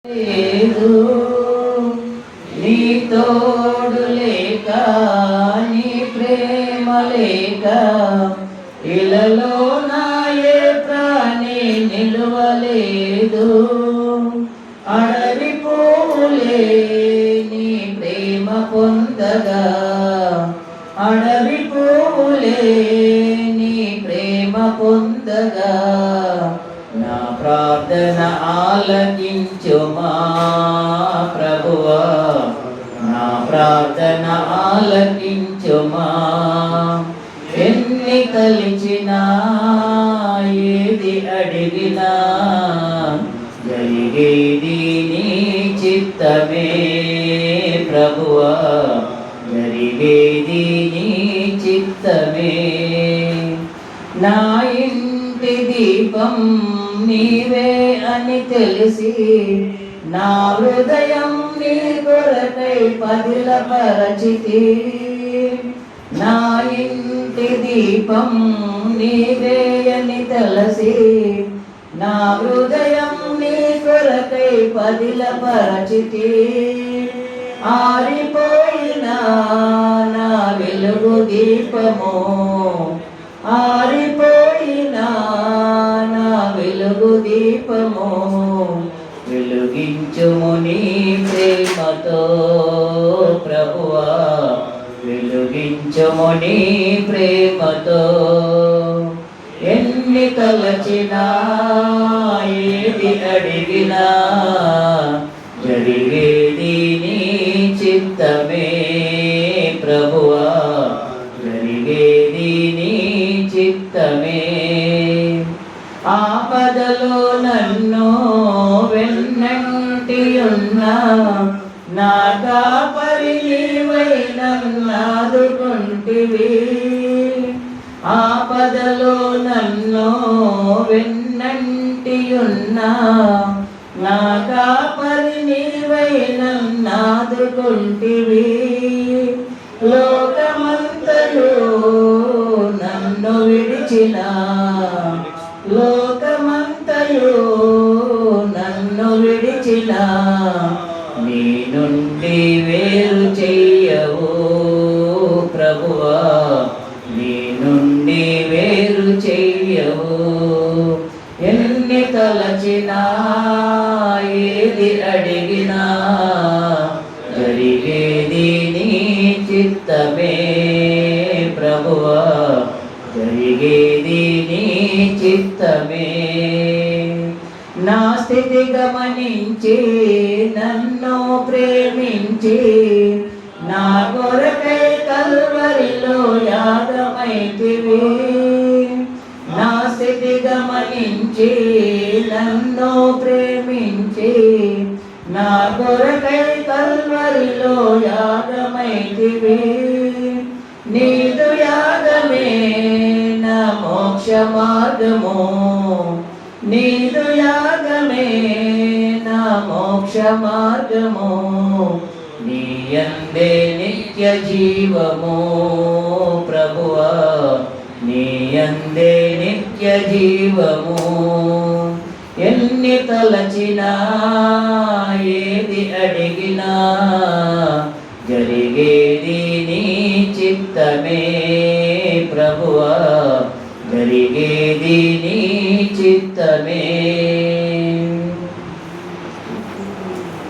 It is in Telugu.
లేదు నీ తోడు లేక నీ ప్రేమ లేక ఇలలో నా ఏ ప్రాణి నిలువలేదు. అడవి పూలే నీ ప్రేమ పొందగా, అడవి పూలే నీ ప్రేమ పొందగా, నా ప్రార్థన ఆలకించుమా ప్రభువా, నా ప్రార్థన ఆలకించుమా. ఎన్ని తలిచినా ఏది అడిగినా జరిగేది నీ చిత్తమే ప్రభువా, జరిగేది నీ చిత్తమే. నా ఇంటి దీపం నీవే అని తెలిసి నా హృదయం నీ కొరకై పదిలపరచితి. నా ఇంటి దీపం నీవే అని తెలిసి నా హృదయం నీ కొరకై పదిలపరచితి. ఆరిపోయిన నా వెలుగు దీపము, ఆరిపోయిన నా వెలుగు దీపము, వెలుగించుము నీ ప్రేమతో ప్రభువా, వెలుగించుము నీ ప్రేమతో. ఎన్ని తలచినా ఏది అడిగినా జరిగేది నీ చిత్తమే ప్రభువా, జరిగేది నీ చిత్తమే. ఆపదలో నన్ను వెన్నంటి ఉన్నా నా కాపరి నీవై నన్నాదుకుంటివి. ఆపదలో నన్ను వెన్నంటి ఉన్నా నా కాపరి నీవై నన్నాదుకుంటివి. లోకమంతయు నన్ను విడిచిన, లోకమంతయు నన్ను విడిచిన నీ నుండి వేరు చెయ్యవు ప్రభువా, నీ నుండి వేరు చెయ్యవు. ఎన్ని తలచినా ఏది అడిగినా జరిగేది నీ చిత్తమే ప్రభువా, జరిగేది నీ చిత్తమే. నా స్థితి గమనించి నన్ను ప్రేమించి నా కొరకై కల్వరిలో యాగమైతివి. నా స్థితి గమనించి నన్ను ప్రేమించి నా కొరకై కల్వరిలో యాగమైతివి. నీదు యాగమే నా మోక్ష మార్గము, నీదు యాగమే నా మోక్ష మార్గము. నీ యందే నిత్య జీవము ప్రభువా, నీ యందే నిత్య జీవము. ఎన్ని తలచినా